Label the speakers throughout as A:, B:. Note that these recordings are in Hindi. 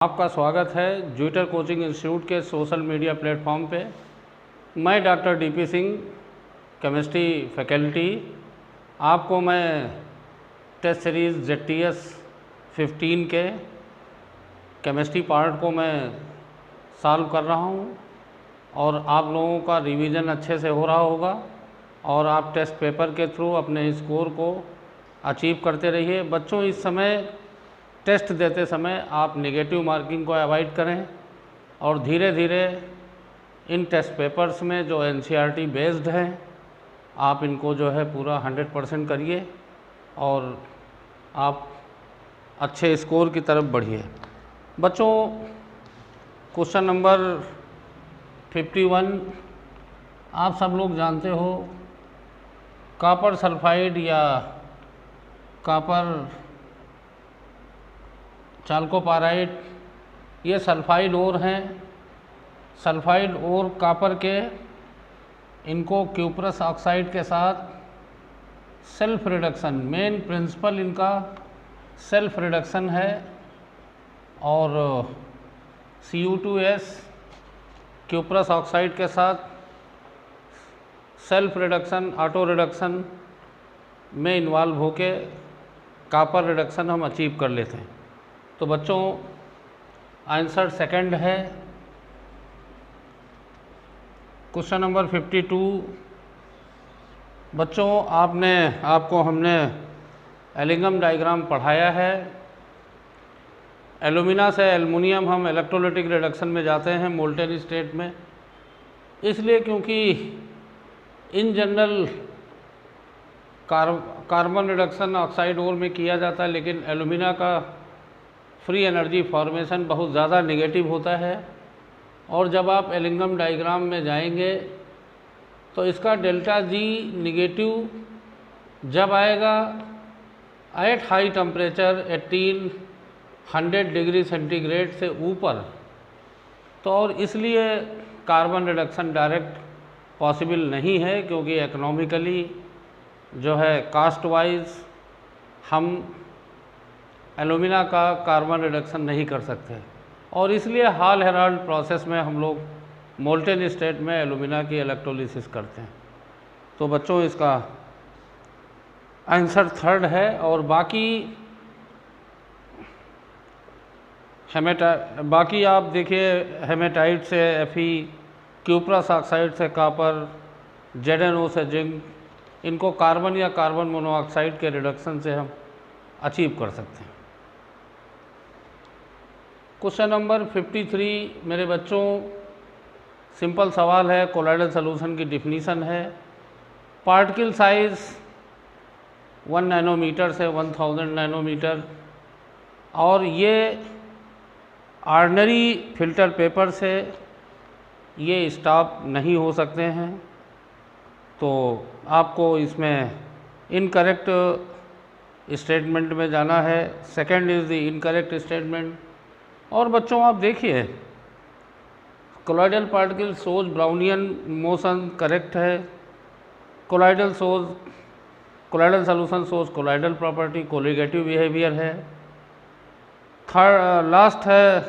A: आपका स्वागत है ज्यूटर कोचिंग इंस्टीट्यूट के सोशल मीडिया प्लेटफॉर्म पे। मैं doctor DP Singh, chemistry faculty. आपको मैं टेस्ट सीरीज़ ZTS 15 के केमिस्ट्री पार्ट को मैं सॉल्व कर रहा हूँ और आप लोगों का रिवीजन अच्छे से हो रहा होगा और आप टेस्ट पेपर के थ्रू अपने स्कोर को अचीव करते रहिए। बच्चों, इस समय टेस्ट देते समय आप नेगेटिव मार्किंग को अवॉइड करें और धीरे धीरे इन टेस्ट पेपर्स में जो NCERT बेस्ड हैं आप इनको जो है पूरा 100% करिए और आप अच्छे स्कोर की तरफ बढ़िए। बच्चों, क्वेश्चन नंबर 51 आप सब लोग जानते हो, कॉपर सल्फाइड या कॉपर चाल्कोपाराइड, ये सल्फाइड ओर हैं। सल्फाइड ओर कॉपर के, इनको क्यूप्रस ऑक्साइड के साथ सेल्फ रिडक्शन, मेन प्रिंसिपल इनका सेल्फ रिडक्शन है और Cu2S क्यूप्रस ऑक्साइड के साथ सेल्फ रिडक्शन, ऑटो रिडक्शन में इन्वॉल्व होके कॉपर रिडक्शन हम अचीव कर लेते हैं। तो बच्चों, आंसर सेकंड है क्वेश्चन नंबर 52। बच्चों, आपको हमने एलिंगम डायग्राम पढ़ाया है। एल्यूमिना से एल्युमिनियम हम इलेक्ट्रोलाइटिक रिडक्शन में जाते हैं मोल्टेन स्टेट में, इसलिए क्योंकि in general carbon reduction oxide ore में किया जाता है, लेकिन एल्यूमिना का फ्री एनर्जी फॉर्मेशन बहुत ज़्यादा नेगेटिव होता है और जब आप एलिंगम डायग्राम में जाएंगे तो इसका डेल्टा G निगेटिव जब आएगा at high temperature 1800 degree centigrade से ऊपर, तो और इसलिए कार्बन रिडक्शन डायरेक्ट पॉसिबल नहीं है, क्योंकि इकोनॉमिकली जो है कास्ट वाइज हम एल्यूमिना का कार्बन रिडक्शन नहीं कर सकते और इसलिए हॉल हेराल्ड प्रोसेस में हम लोग मोल्टेन स्टेट में एल्यूमिना की इलेक्ट्रोलिसिस करते हैं। तो बच्चों, इसका आंसर थर्ड है। और बाकी आप देखिए, हेमेटाइट से Fe, क्यूप्रस ऑक्साइड से कॉपर, ZnO से जिंक, इनको कार्बन या कार्बन मोनोऑक्साइड के रिडक्शन से हम अचीव कर सकते हैं। क्वेश्चन नंबर 53 मेरे बच्चों, सिंपल सवाल है, कोलॉइडल सॉल्यूशन की डिफिनीशन है। पार्टिकल साइज 1 नैनोमीटर से 1000 नैनोमीटर, और ये ऑर्डिनरी फिल्टर पेपर से ये स्टॉप नहीं हो सकते हैं, तो आपको इसमें इनकरेक्ट स्टेटमेंट में जाना है। Second is the incorrect statement. और बच्चों, आप देखिए, colloidal particle shows Brownian motion correct है। Colloidal solution shows colloidal property, colligative behaviour है। लास्ट है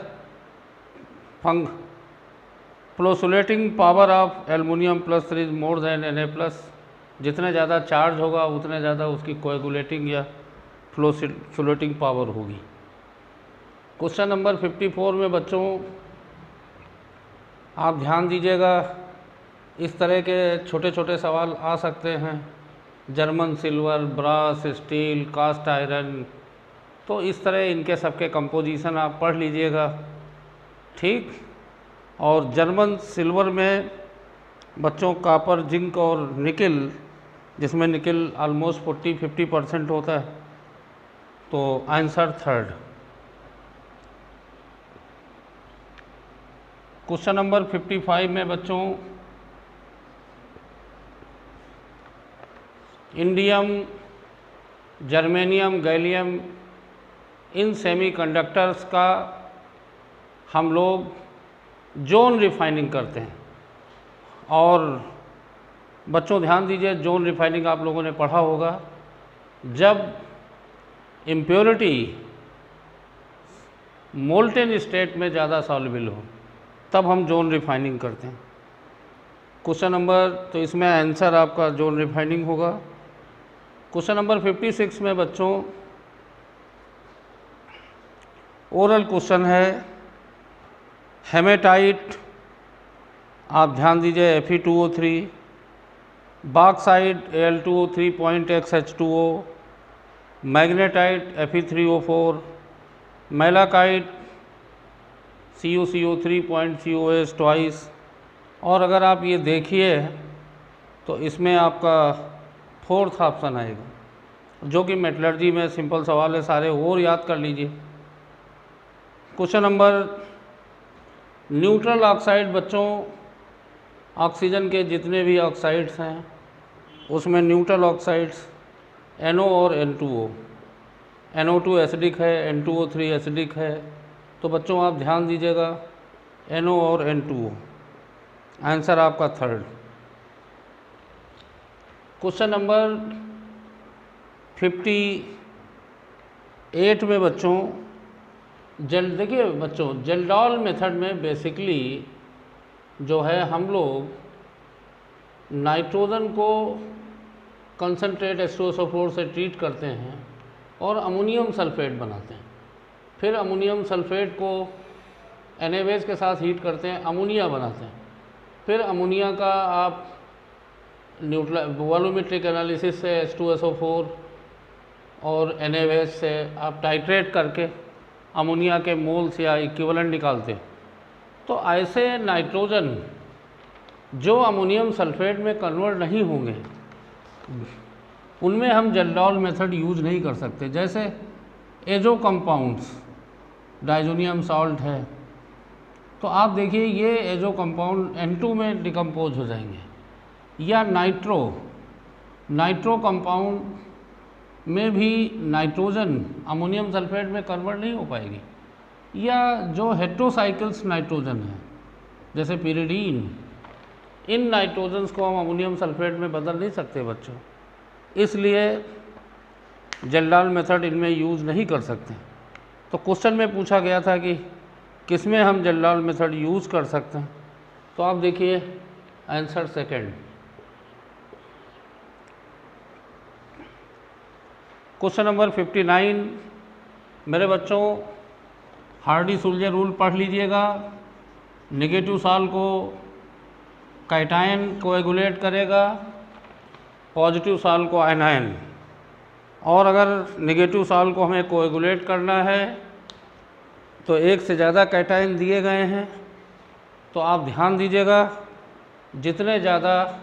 A: flocculating power of aluminium +3 is more than Na+। जितने ज़्यादा चार्ज होगा उतने ज़्यादा उसकी कोएगुलेटिंग या फ्लोसुलेटिंग पावर होगी। क्वेश्चन नंबर 54 में बच्चों आप ध्यान दीजिएगा, इस तरह के छोटे छोटे सवाल आ सकते हैं। German silver, brass, steel, cast iron, तो इस तरह इनके सबके कंपोजिशन आप पढ़ लीजिएगा, ठीक। और जर्मन सिल्वर में बच्चों कॉपर, जिंक और निकिल, जिसमें निकिल ऑलमोस्ट 40-50% होता है, तो आंसर थर्ड। क्वेश्चन नंबर 55 में बच्चों इंडियम, जर्मेनियम, गैलियम, इन सेमीकंडक्टर्स का हम लोग जोन रिफाइनिंग करते हैं। और बच्चों ध्यान दीजिए, जोन रिफाइनिंग आप लोगों ने पढ़ा होगा, जब इम्प्योरिटी मोल्टेन स्टेट में ज़्यादा सॉल्युबल हो, तब हम जोन रिफाइनिंग करते हैं। क्वेश्चन नंबर, तो इसमें आंसर आपका जोन रिफाइनिंग होगा। क्वेश्चन नंबर 56 में बच्चों ओरल क्वेश्चन है, हेमेटाइट, आप ध्यान दीजिए Fe2O3, bauxite Al2O3.XH2O, magnetite Fe3O4, malachite CuCO3.COS twice. और अगर आप ये देखिए तो इसमें आपका फोर्थ ऑप्शन आएगा, जो कि मेटलर्जी में सिंपल सवाल है, सारे और याद कर लीजिए। क्वेश्चन नंबर, न्यूट्रल ऑक्साइड बच्चों, ऑक्सीजन के जितने भी ऑक्साइड्स हैं उसमें न्यूट्रल ऑक्साइड्स NO और N2O, NO2 एसिडिक है, N2O3 एसिडिक है, तो बच्चों आप ध्यान दीजिएगा NO और N2O, आंसर आपका थर्ड। क्वेश्चन नंबर 58 में बच्चों देखिए बच्चों, जेल्डॉल मेथड में बेसिकली जो है हम लोग नाइट्रोजन को कंसनट्रेट H2SO4 से ट्रीट करते हैं और अमोनियम सल्फेट बनाते हैं। फिर अमोनियम सल्फेट को NaBase के साथ हीट करते हैं, अमोनिया बनाते हैं। फिर अमोनिया का आप वॉल्यूमेट्रिक एनालिसिस से H2SO4 और NaBase से आप टाइट्रेट करके अमोनिया के मोल्स या इक्विवेलेंट निकालते हैं। तो ऐसे नाइट्रोजन जो अमोनियम सल्फेट में कन्वर्ट नहीं होंगे, उनमें हम जेल्डॉल मेथड यूज़ नहीं कर सकते। जैसे एजो कंपाउंड्स, डाइजोनियम सॉल्ट है, तो आप देखिए ये एजो कंपाउंड N2 में डिकम्पोज हो जाएंगे, या नाइट्रो कंपाउंड में भी नाइट्रोजन अमोनियम सल्फेट में कन्वर्ट नहीं हो पाएगी, या जो हेट्रोसाइकिल्स नाइट्रोजन है जैसे पिरिडीन, इन नाइट्रोजन्स को हम अमोनियम सल्फेट में बदल नहीं सकते बच्चों, इसलिए जेल्डॉल मेथड इनमें यूज़ नहीं कर सकते। तो क्वेश्चन में पूछा गया था कि किसमें हम जेल्डॉल मेथड यूज़ कर सकते हैं, तो आप देखिए आंसर सेकंड। क्वेश्चन नंबर 59 मेरे बच्चों, हार्डी-सुल्जे रूल पढ़ लीजिएगा। नेगेटिव साल को कैटायन कोएगुलेट करेगा, पॉजिटिव साल को आयनायन। और अगर नेगेटिव साल को हमें कोएगुलेट करना है तो एक से ज़्यादा कैटायन दिए गए हैं, तो आप ध्यान दीजिएगा जितने ज़्यादा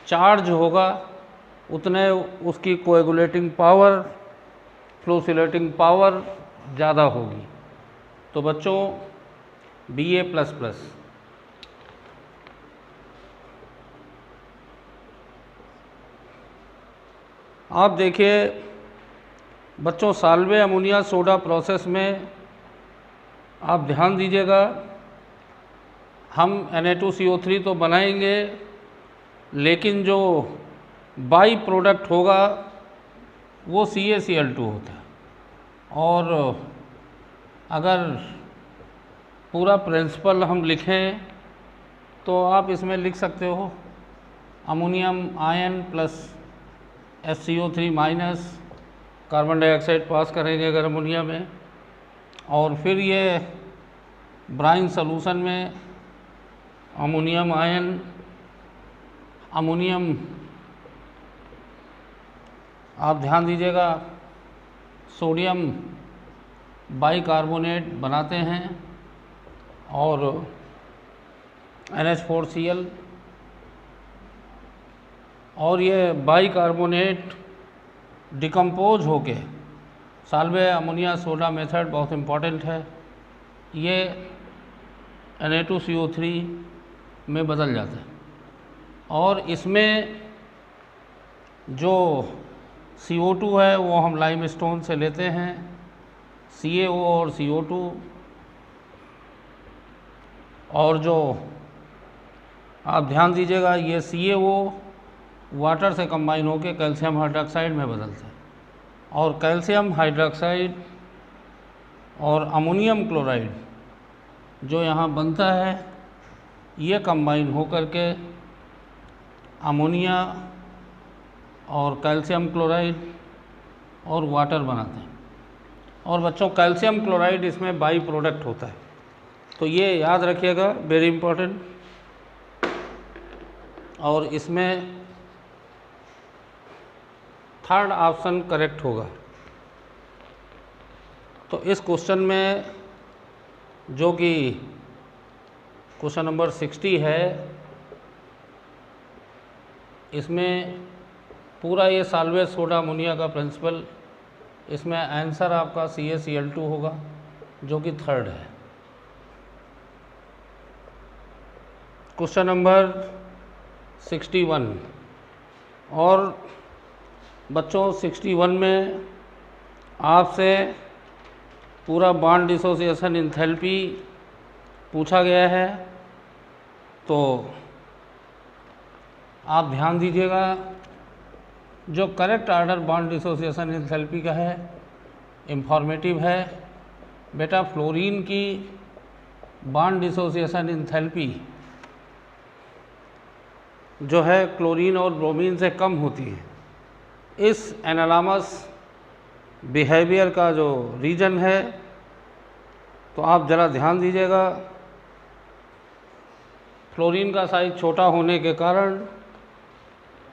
A: चार्ज होगा उतने उसकी कोएगुलेटिंग पावर, फ्लोसिलेटिंग पावर ज़्यादा होगी। तो बच्चों Ba++। आप देखिए बच्चों, साल्वे अमोनिया सोडा प्रोसेस में आप ध्यान दीजिएगा, हम Na2CO3 तो बनाएंगे, लेकिन जो बाई प्रोडक्ट होगा वो CaCl2 होता है। और अगर पूरा प्रिंसिपल हम लिखें तो आप इसमें लिख सकते हो ammonium ion plus FCO3 minus, carbon dioxide pass करेंगे अगर अमोनिया में, और फिर ये ब्राइन सॉल्यूशन में अमोनियम आयन, अमोनियम आप ध्यान दीजिएगा सोडियम बाइकार्बोनेट बनाते हैं और NH4Cl, और ये बाइकार्बोनेट डिकम्पोज होके साल्वे अमोनिया सोडा मेथड बहुत इम्पॉर्टेंट है, ये Na2CO3 में बदल जाता है। और इसमें जो CO2 है वो हम लाइमस्टोन से लेते हैं, CaO और CO2, और जो आप ध्यान दीजिएगा ये CaO वाटर से कंबाइन होकर कैल्शियम हाइड्रोक्साइड में बदलता है, और कैल्शियम हाइड्रोक्साइड और अमोनियम क्लोराइड जो यहाँ बनता है ये कंबाइन होकर के अमोनिया और कैल्शियम क्लोराइड और वाटर बनाते हैं। और बच्चों कैल्शियम क्लोराइड इसमें बाई प्रोडक्ट होता है, तो ये याद रखिएगा, वेरी इम्पोर्टेंट। और इसमें थर्ड ऑप्शन करेक्ट होगा। तो इस क्वेश्चन में जो कि क्वेश्चन नंबर 60 है, इसमें पूरा ये साल्वेज सोडा अमोनिया का प्रिंसिपल, इसमें आंसर आपका CaCl2 होगा जो कि थर्ड है। क्वेश्चन नंबर 61 और बच्चों 61 में आपसे पूरा बॉन्ड डिसोसिएशन एंथैल्पी पूछा गया है, तो आप ध्यान दीजिएगा। जो correct order bond dissociation enthalpy का है इंफॉर्मेटिव है। बेटा फ्लोरीन की बॉन्ड डिसोसिएशन एंथैल्पी जो है क्लोरीन और ब्रोमीन से कम होती है। इस एनालामस बिहेवियर का जो रीजन है, तो आप ज़रा ध्यान दीजिएगा। फ्लोरीन का साइज छोटा होने के कारण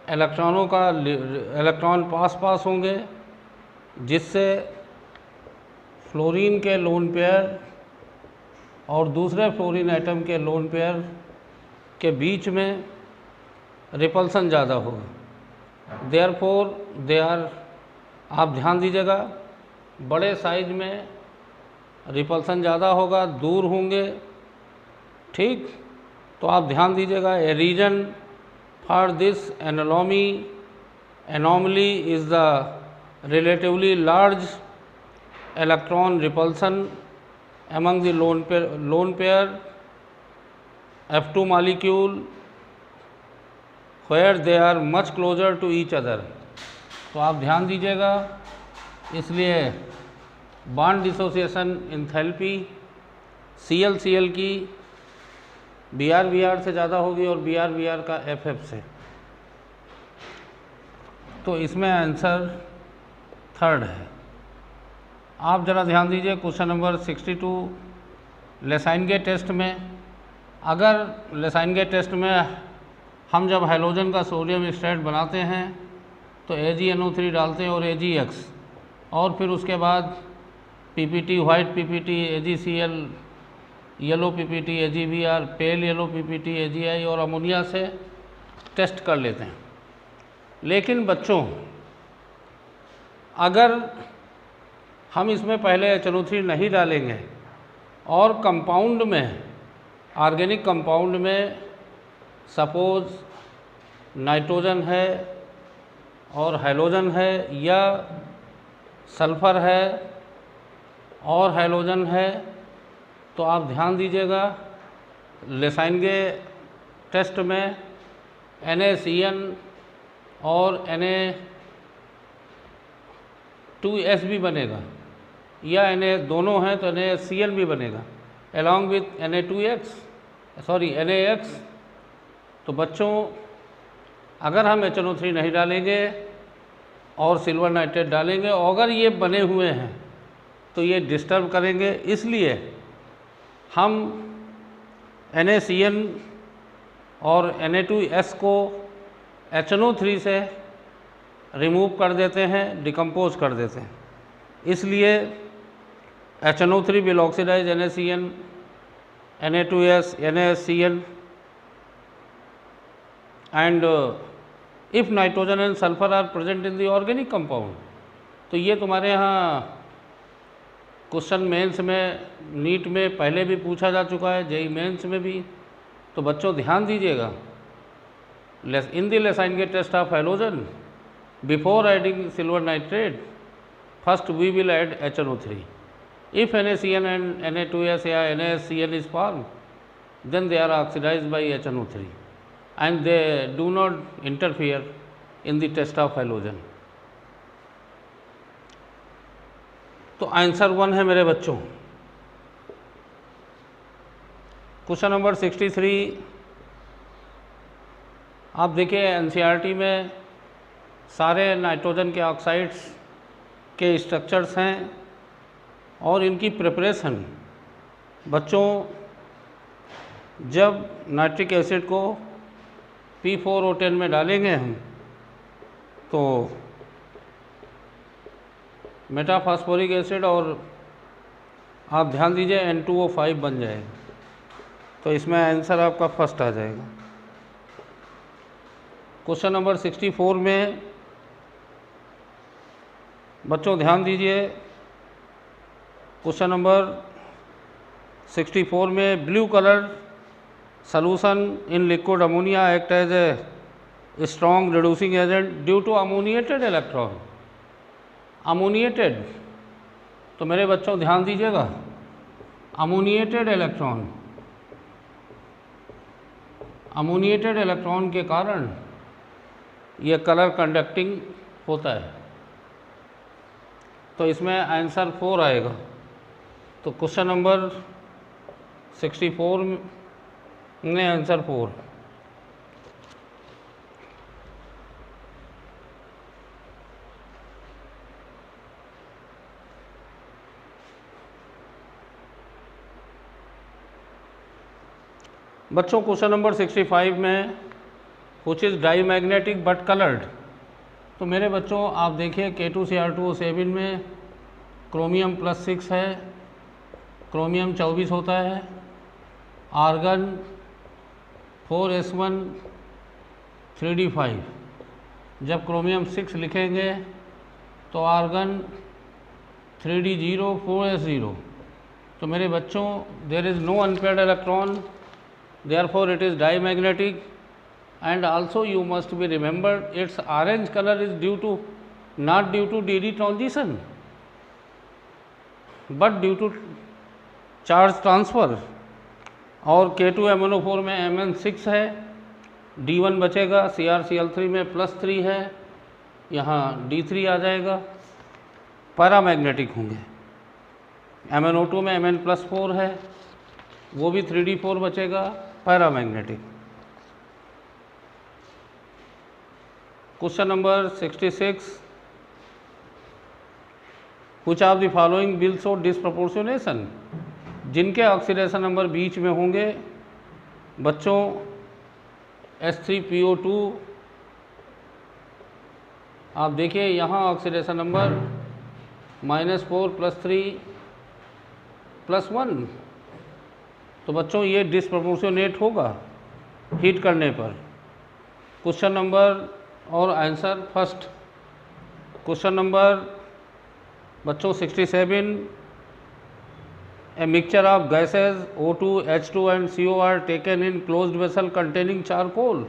A: इलेक्ट्रॉन पास होंगे, जिससे फ्लोरीन के लोन पेयर और दूसरे फ्लोरीन एटम के लोन पेयर के बीच में रिपल्सन ज़्यादा होगा। देयरफॉर दे आर, आप ध्यान दीजिएगा, बड़े साइज में रिपल्सन ज़्यादा होगा, दूर होंगे, ठीक। तो आप ध्यान दीजिएगा, a reason for this anomaly is the relatively large electron repulsion among the lone pair F2 molecule where they are much closer to each other। तो आप ध्यान दीजिएगा, इसलिए बॉन्ड डिसोसिएशन एंथैल्पी ClCl की Br से ज़्यादा होगी और Br का Ff से। तो इसमें आंसर थर्ड है। आप ज़रा ध्यान दीजिए, क्वेश्चन नंबर 62 लेसाइनगे टेस्ट में, अगर लेसाइनगे टेस्ट में हम जब हाइड्रोजन का सोडियम स्ट्रेट बनाते हैं तो AgNO3 डालते हैं और AgX, और फिर उसके बाद PPT, white PPT, AgCl, yellow PPT, AgBr, pale yellow PPT, AgI और अमोनिया से टेस्ट कर लेते हैं। लेकिन बच्चों अगर हम इसमें पहले HNO3 नहीं डालेंगे और कंपाउंड में, ऑर्गेनिक कंपाउंड में सपोज नाइट्रोजन है और हाइड्रोजन है, या सल्फ़र है और हाइड्रोजन है, तो आप ध्यान दीजिएगा, लेसाइनगे टेस्ट में NaCN और Na2S भी बनेगा, या Na दोनों हैं तो NaCl भी बनेगा अलॉन्ग विथ NaX। तो बच्चों अगर हम HNO3 नहीं डालेंगे और सिल्वर नाइट्रेट डालेंगे, और अगर ये बने हुए हैं तो ये डिस्टर्ब करेंगे, इसलिए हम NaCN और Na2S को HNO3 से रिमूव कर देते हैं, डिकम्पोज कर देते हैं। इसलिए HNO3 will oxidize NaCN, Na2S, NaCN, and if nitrogen and sulfur are present in the organic compound। तो ये तुम्हारे यहाँ क्वेश्चन मेंस में, नीट में पहले भी पूछा जा चुका है, जेई मेंस में भी। तो बच्चों ध्यान दीजिएगा, in the Lassaigne's test of hydrogen before adding silver nitrate, first we will add HNO3. If NaCN and Na2S or NaCN is formed, then they are oxidized by HNO3 and they do not interfere in the test of halogen। तो आंसर 1 है मेरे बच्चों। क्वेश्चन नंबर 63, आप देखिए एनसीईआरटी में सारे नाइट्रोजन के ऑक्साइड्स के स्ट्रक्चर्स हैं और इनकी प्रिपरेशन बच्चों जब नाइट्रिक एसिड को P4O10 में डालेंगे हम तो मेटाफॉस्फोरिक एसिड और आप ध्यान दीजिए N2O5 बन जाएगा। तो इसमें आंसर आपका फर्स्ट आ जाएगा। क्वेश्चन नंबर 64 में बच्चों ध्यान दीजिए, क्वेश्चन नंबर 64 में blue colour solution in liquid ammonia act as a strong reducing agent due to ammoniated electron। Ammoniated, तो मेरे बच्चों ध्यान दीजिएगा, अमोनिएटेड इलेक्ट्रॉन के कारण ये कलर कंडक्टिंग होता है। तो इसमें आंसर 4 आएगा। तो क्वेश्चन नंबर 64 में आंसर 4। बच्चों क्वेश्चन नंबर 65 में which is diamagnetic but coloured. तो मेरे बच्चों आप देखिए K2Cr2O7 में क्रोमियम +6 है, क्रोमियम 24 होता है, आर्गन 4s1 3d5। जब क्रोमियम 6 लिखेंगे तो आर्गन 3d0 4s0। तो मेरे बच्चों there is no unpaired electron, therefore it is diamagnetic, and also you must be remembered its orange color is due to not due to dd transition but due to charge transfer। और K2MnO4 में Mn6 है, D1 बचेगा, CrCl3 में +3 है, यहाँ D3 आ जाएगा, पैरामैग्नेटिक होंगे। MnO2 में Mn+4 है, वो भी 3d4 बचेगा, paramagnetic. Question number 66, which of the following will show disproportionation. जिनके ऑक्सीडेशन नंबर बीच में होंगे बच्चों H3PO2, आप देखिए यहाँ ऑक्सीडेशन नंबर -4 +3 +1। तो बच्चों ये डिसप्रोपोर्शनेट होगा हीट करने पर। क्वेश्चन नंबर और आंसर फर्स्ट। क्वेश्चन नंबर बच्चों 67, a mixture of gases O2, H2 and CO are taken in closed vessel containing charcoal.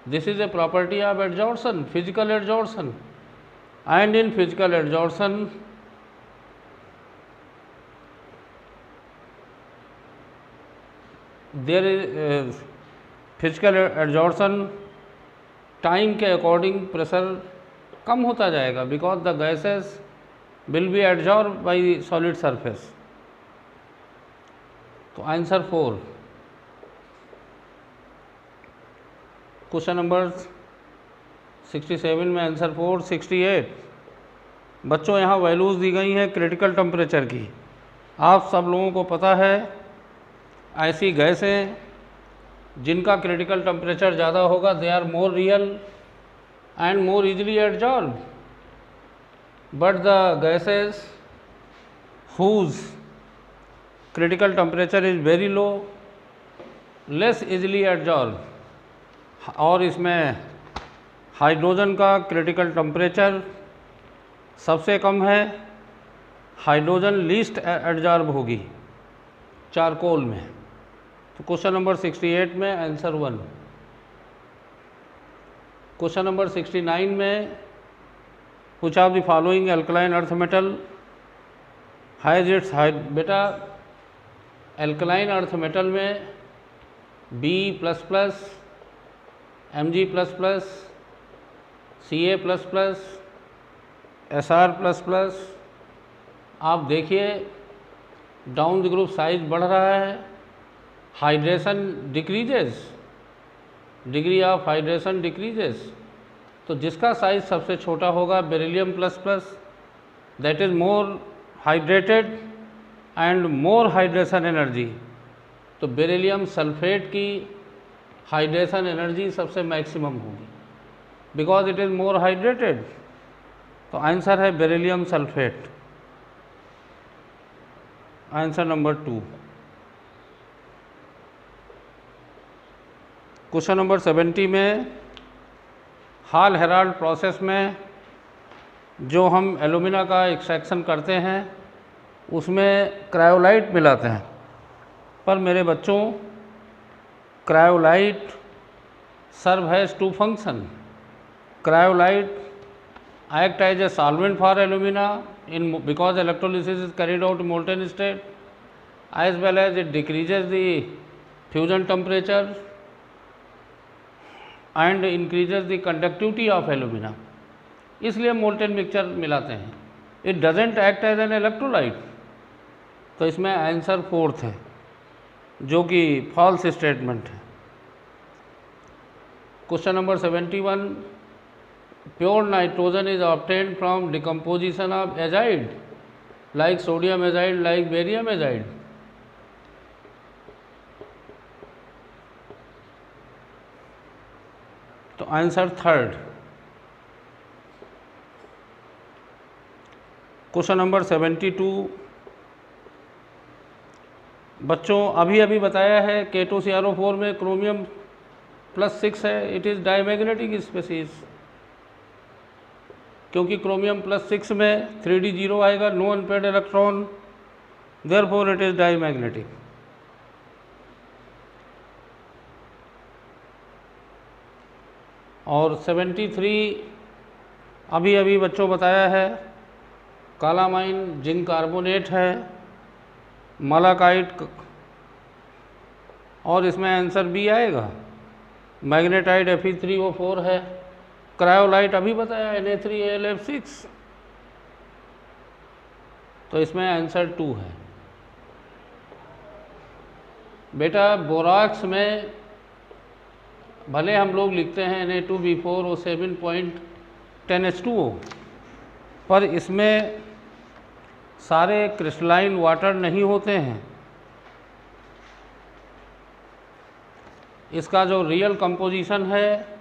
A: This is a property of adsorption, physical adsorption, and in physical adsorption there is physical adsorption time के अकॉर्डिंग प्रेशर कम होता जाएगा because the gases will be adsorb by solid surface. तो आंसर 4। क्वेश्चन नंबर 67 में आंसर 4। 68 बच्चों यहाँ वैल्यूज़ दी गई हैं क्रिटिकल टेम्परेचर की। आप सब लोगों को पता है ऐसी गैसें जिनका क्रिटिकल टेम्परेचर ज़्यादा होगा they are more real and more easily adsorb, but the gases whose critical temperature is very low less easily adsorb. और इसमें हाइड्रोजन का क्रिटिकल टेम्परेचर सबसे कम है, हाइड्रोजन लीस्ट एडजॉर्ब होगी चारकोल में। तो क्वेश्चन नंबर 68 में आंसर 1। क्वेश्चन नंबर 69 में which of the following alkaline earth metal has its बेटा एल्कलाइन अर्थ मेटल में B++, Mg++, Ca++, Sr++, आप देखिए डाउन द ग्रुप साइज बढ़ रहा है, hydration decreases, degree of hydration decreases. तो जिसका साइज सबसे छोटा होगा beryllium plus plus, that is more hydrated and more hydration energy. तो बेरिलियम सल्फेट की हाइड्रेशन एनर्जी सबसे मैक्सिमम होगी because it is more hydrated. तो आंसर है beryllium sulphate, answer number 2। Question number 70 में हॉल हेराल्ड प्रोसेस में जो हम एलुमिना का एक्सट्रैक्शन करते हैं उसमें क्रायोलाइट मिलाते हैं। पर मेरे बच्चों, cryolite serve has 2 function. Cryolite act as a solvent for alumina in because electrolysis is carried out in molten state, as well as it decreases the fusion temperature and increases the conductivity of alumina, इसलिए molten mixture मिलाते हैं। It doesn't act as an electrolyte। तो इसमें आंसर 4th है जो कि फॉल्स स्टेटमेंट है। Question number 71, pure nitrogen is obtained from decomposition of azide like sodium azide, like barium azide। तो आंसर 3rd। क्वेश्चन नंबर 72, बच्चों अभी अभी बताया है K2CrO4 में क्रोमियम +6 है, इट इज़ डायमैग्नेटिक स्पीसीज, क्योंकि क्रोमियम +6 में 3d0 आएगा, no unpaired electron, therefore it is diamagnetic. और 73 अभी अभी बच्चों बताया है कालामाइन जिंक कार्बोनेट है, मलाकाइट, और इसमें आंसर बी आएगा। मैग्नेटाइट Fe3O4 है। क्रायोलाइट अभी बताया Na3AlF6, तो इसमें आंसर 2 है। बेटा बोराक्स में भले हम लोग लिखते हैं Na2B4O7.10H2O, पर इसमें सारे क्रिस्टलाइन वाटर नहीं होते हैं। इसका जो रियल कंपोजिशन है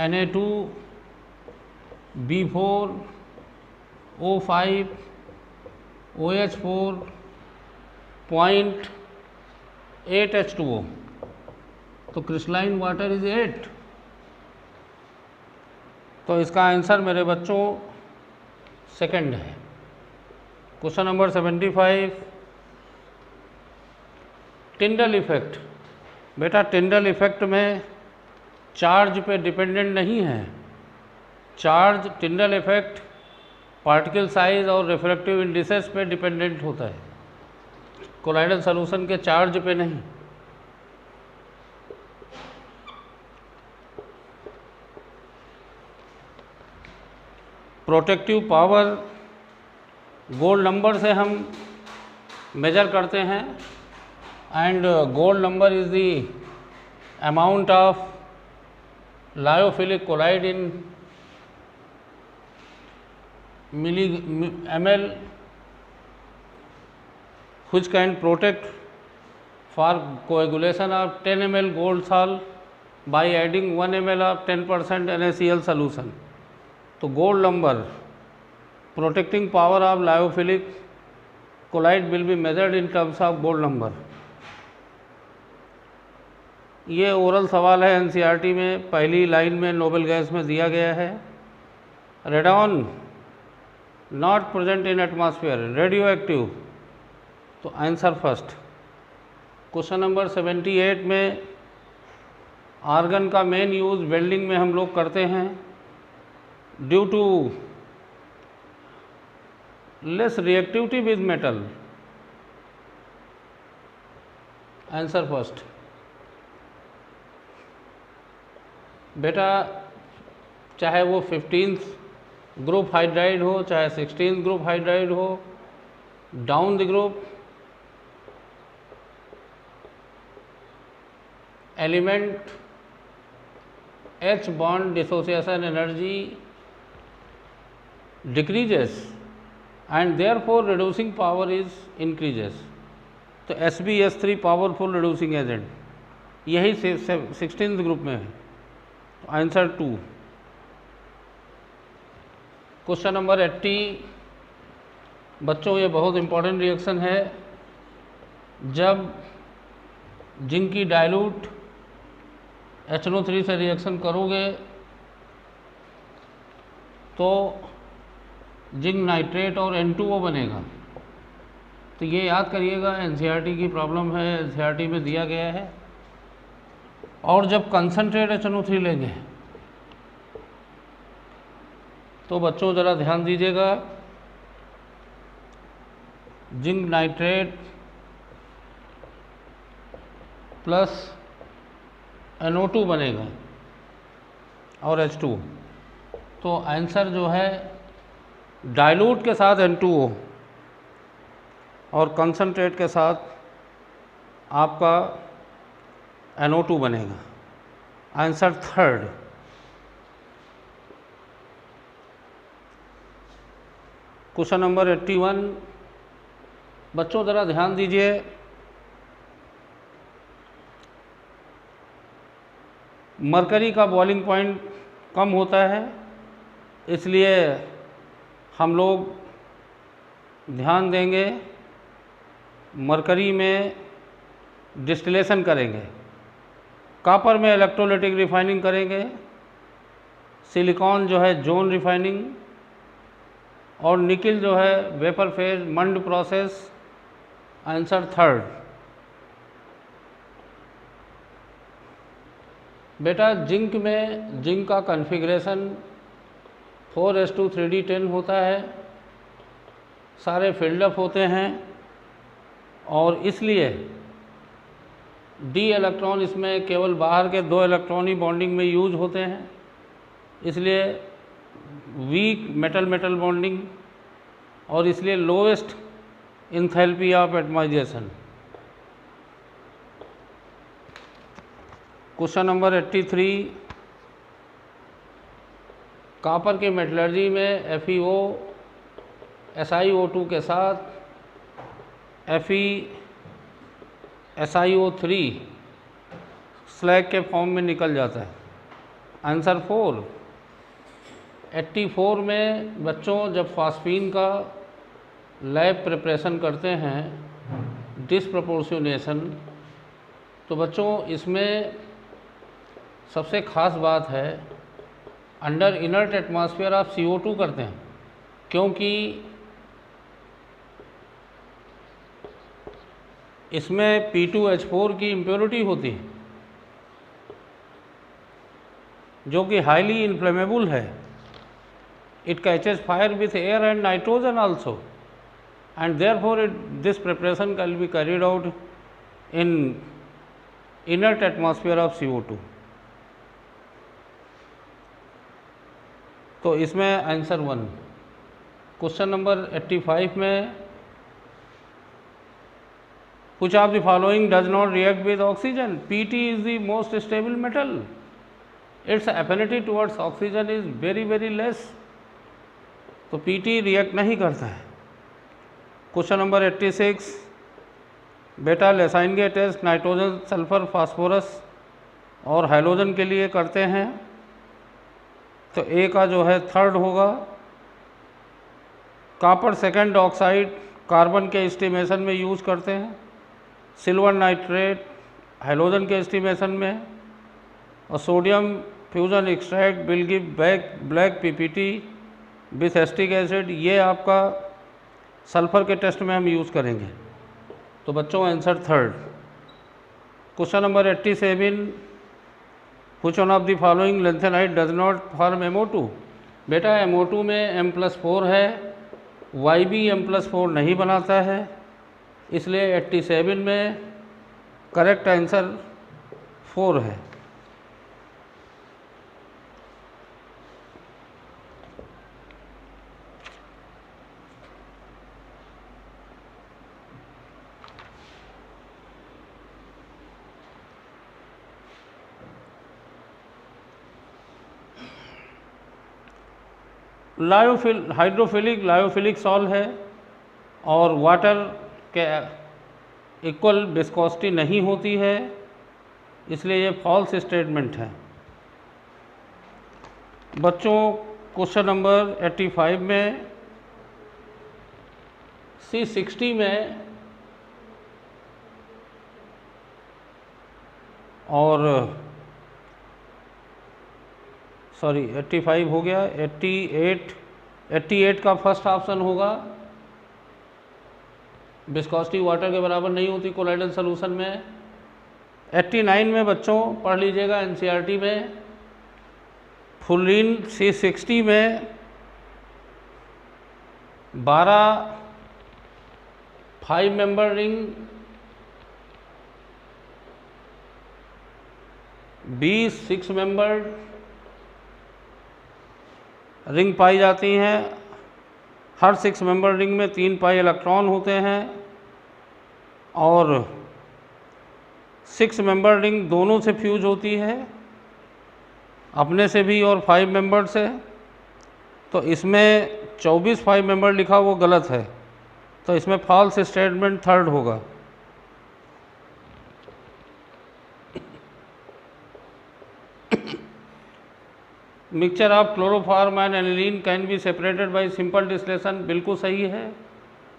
A: Na2B4O5 OH4.8H2O, तो क्रिस्टलाइन वाटर इज 8। तो इसका आंसर मेरे बच्चों 2nd है। Question number 75, Tyndall effect. बेटा टिंडल इफेक्ट में चार्ज पे डिपेंडेंट नहीं है। Charge Tyndall effect particle size और रिफ्रैक्टिव इंडिसेस पे डिपेंडेंट होता है, कोलाइडल सॉल्यूशन के चार्ज पे नहीं। प्रोटेक्टिव पावर गोल्ड नंबर से हम मेजर करते हैं, and gold number is the amount of lyophilic colloid in milli ml which can protect for coagulation of 10 ml gold salt by adding 1 ml of 10% NaCl solution। तो gold number protecting power of lyophilic colloid will be measured in terms of gold number. ये ओरल सवाल है एनसीईआरटी में, पहली लाइन में नोबेल गैस में दिया गया है। Radon not present in atmosphere, radio active, तो आंसर 1st। क्वेश्चन नंबर 78 में आर्गन का मेन यूज़ वेल्डिंग में हम लोग करते हैं due to less reactivity with metal, answer 1st। बेटा चाहे वो 15th ग्रुप हाइड्राइड हो, चाहे 16th ग्रुप हाइड्राइड हो, Down the group, element H bond dissociation energy decreases and therefore reducing power is increases. तो SbS3 पावरफुल रिड्यूसिंग एजेंट, यही 16th ग्रुप में है। तो आंसर 2। क्वेश्चन नंबर 80, बच्चों ये बहुत इंपॉर्टेंट रिएक्शन है। जब जिंक की डाइल्यूट HNO3 से रिएक्शन करोगे तो जिंक नाइट्रेट और N2O बनेगा। तो ये याद करिएगा, NCERT की प्रॉब्लम है, NCERT में दिया गया है। और जब कंसनट्रेट HNO3 लेंगे तो बच्चों ज़रा ध्यान दीजिएगा, जिंक नाइट्रेट प्लस NO2 बनेगा और H2। तो आंसर जो है डाइल्यूट के साथ N2O और कंसनट्रेट के साथ आपका NO2 बनेगा। Answer 3rd। क्वेश्चन नंबर 81, बच्चों ज़रा ध्यान दीजिए, मरकरी का बॉइलिंग पॉइंट कम होता है, इसलिए हम लोग ध्यान देंगे, मरकरी में डिस्टिलेशन करेंगे, कॉपर में इलेक्ट्रोलाइटिक रिफाइनिंग करेंगे, सिलिकॉन जो है जोन रिफाइनिंग, और निकिल जो है वेपर फेज मंड प्रोसेस। Answer 3rd। बेटा जिंक में जिंक का कॉन्फ़िगरेशन 4:3D10 होता है, सारे फिल्डअप होते हैं और इसलिए D इलेक्ट्रॉन इसमें केवल बाहर के 2 इलेक्ट्रॉन ही बॉन्डिंग में यूज होते हैं, इसलिए वीक मेटल मेटल बॉन्डिंग और इसलिए lowest enthalpy of atomization. Question number 83, copper के मेटलर्जी में FeO SiO2 के साथ FeSiO3 स्लैग के फॉर्म में निकल जाता है। आंसर 4। 84 में बच्चों जब फास्फीन का लैब प्रिपरेशन करते हैं डिसप्रपोर्शनेशन, तो बच्चों इसमें सबसे ख़ास बात है अंडर इनर्ट एटमॉस्फेयर आप CO2 करते हैं, क्योंकि इसमें P2H4 की इम्प्योरिटी होती है जो कि हाईली इन्फ्लेमेबल है। It catches fire with air and nitrogen also and therefore this preparation can be carried out in inert atmosphere of CO2। तो इसमें आंसर 1। क्वेश्चन नंबर 85 में which of the following does not react with oxygen? Pt is the most stable metal, its affinity towards oxygen is very less, तो Pt रिएक्ट नहीं करता है। क्वेश्चन नंबर 86, बेटा लेसाइनगे टेस्ट नाइट्रोजन सल्फर फास्फोरस और हाइड्रोजन के लिए करते हैं, तो ए का जो है 3rd होगा। कॉपर सेकेंड ऑक्साइड कार्बन के एस्टिमेशन में यूज़ करते हैं, सिल्वर नाइट्रेट हाइड्रोजन के एस्टिमेशन में, और sodium fusion extract will give black PPT with acetic acid, ये आपका सल्फ़र के टेस्ट में हम यूज़ करेंगे। तो बच्चों answer 3rd। Question number 87, which one of the following lanthanide does not form MO2? बेटा MO2 में M+4 है, YB M+4 नहीं बनाता है, इसलिए 87 में करेक्ट आंसर 4 है। हाइड्रोफिलिक सॉल्ट है और वाटर के इक्वल विस्कोसिटी नहीं होती है, इसलिए ये फॉल्स स्टेटमेंट है। बच्चों, क्वेश्चन नंबर 85 में C60 में और 85 हो गया, 88 का फर्स्ट ऑप्शन होगा। विस्कोसिटी वाटर के बराबर नहीं होती कोलाइडल सॉल्यूशन में। 89 में बच्चों पढ़ लीजिएगा NCERT में, फुलीन C60 में 12 5 मेंबर रिंग, 20 6 मेंबर रिंग पाई जाती हैं। हर 6 मेंबर रिंग में 3 पाई इलेक्ट्रॉन होते हैं और 6 मेंबर रिंग दोनों से फ्यूज होती है, अपने से भी और 5 मेंबर से। तो इसमें 24 5 मेंबर लिखा वो गलत है, तो इसमें फॉल्स स्टेटमेंट थर्ड होगा। Mixture of chloroform and aniline can be separated by simple distillation, बिल्कुल सही है,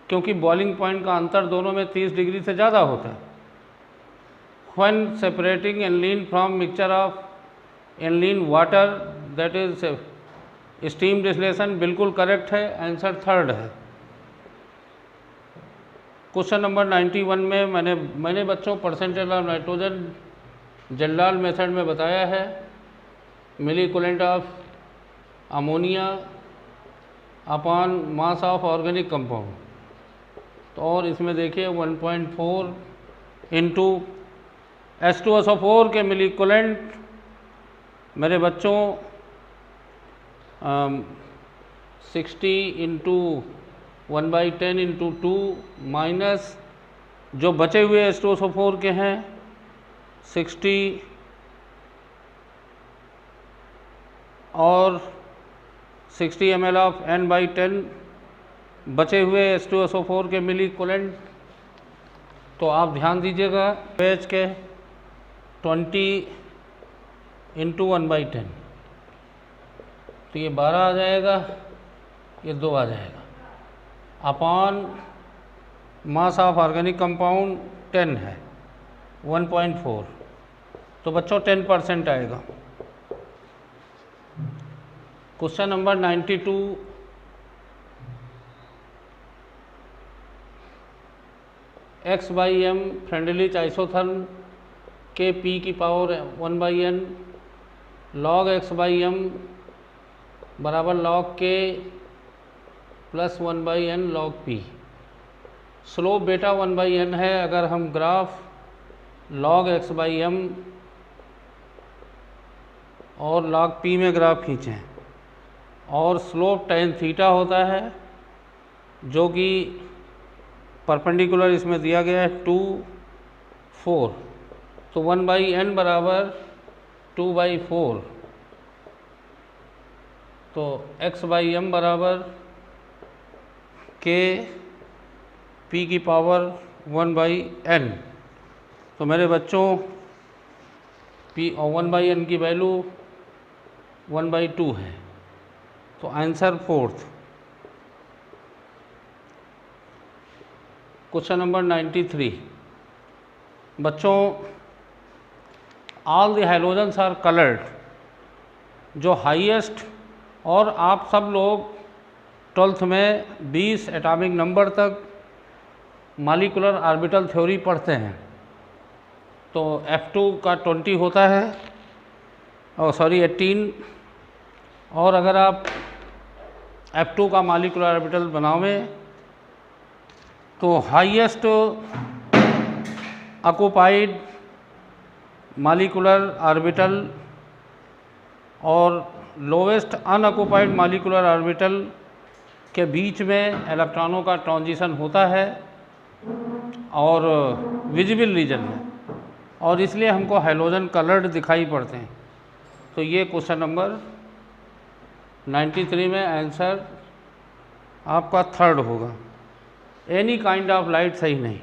A: क्योंकि बॉइलिंग पॉइंट का अंतर दोनों में 30 डिग्री से ज़्यादा होता है। When separating aniline from mixture of aniline water, that is steam distillation, बिल्कुल करेक्ट है, आंसर थर्ड है। क्वेश्चन नंबर 91 में मैंने बच्चों परसेंटेज ऑफ नाइट्रोजन जल्लाल मेथड में बताया है, milliequivalent of ammonia upon mass of organic compound. तो और इसमें देखिए 1.4 इंटू H2SO4 के मिलीक्वलेंट मेरे बच्चों 60 इंटू 1/10 इंटू 2 माइनस जो बचे हुए H2SO4 के हैं 60 और 60 ml ऑफ N/10 बचे हुए H2SO4 के मिलीक्वलेंट। तो आप ध्यान दीजिएगा, पेज के 20 इंटू 1/10, तो ये 12 आ जाएगा, ये 2 आ जाएगा, upon mass of organic compound 10 है, 1.4, तो बच्चों 10% आएगा। Question number 92, X/m Freundlich isotherm के P की पावर 1/n log X/m बराबर log K plus 1/n log P। Slope बेटा 1/n है। अगर हम ग्राफ log X/m और log P में ग्राफ खींचें और स्लोप tan थीटा होता है, जो कि परपेंडिकुलर इसमें दिया गया है 2 4, तो 1/n बराबर 2/4, तो X/m बराबर K P की पावर 1/n। तो मेरे बच्चों P और 1/n की वैल्यू 1/2 है, तो आंसर फोर्थ। क्वेश्चन नंबर 93, बच्चों all the halogens are coloured, जो हाईएस्ट, और आप सब लोग 12th में 20 एटॉमिक नंबर तक मॉलिक्यूलर ऑर्बिटल थ्योरी पढ़ते हैं। तो F2 का 20 होता है, और 18, और अगर आप F2 का मॉलिक्यूलर ऑर्बिटल बनावें तो हाईएस्ट ऑक्युपाइड मॉलिक्यूलर ऑर्बिटल और लोवेस्ट अनऑक्युपाइड मॉलिक्यूलर ऑर्बिटल के बीच में इलेक्ट्रॉनों का ट्रांजिशन होता है और विजिबल रीजन में, और इसलिए हमको हैलोजन कलर्ड दिखाई पड़ते हैं। तो ये क्वेश्चन नंबर 93 में आंसर आपका थर्ड होगा। एनी काइंड ऑफ लाइट सही नहीं।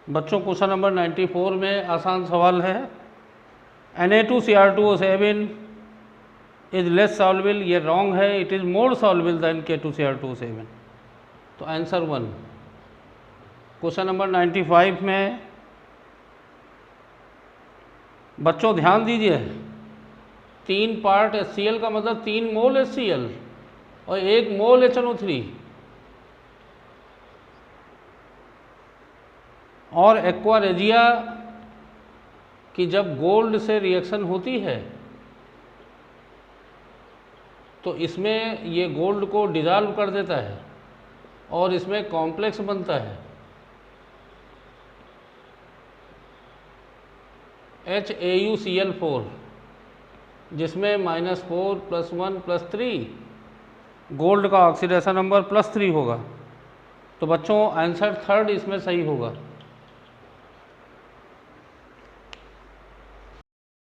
A: बच्चों क्वेश्चन नंबर 94 में आसान सवाल है, Na2Cr2O7 इज लेस सॉल्युबल। ये रॉन्ग है, it is more soluble than K2Cr2O7। तो आंसर 1। क्वेश्चन नंबर 95 में बच्चों ध्यान दीजिए, 3 पार्ट HCl का मतलब 3 मोल HCl और 1 मोल HNO3। और एक्वा रेजिया की जब गोल्ड से रिएक्शन होती है तो इसमें ये गोल्ड को डिज़ोल्व कर देता है और इसमें कॉम्प्लेक्स बनता है HAuCl4, जिसमें -4 +1 +3 गोल्ड का ऑक्सीडेशन नंबर +3 होगा। तो बच्चों आंसर थर्ड इसमें सही होगा।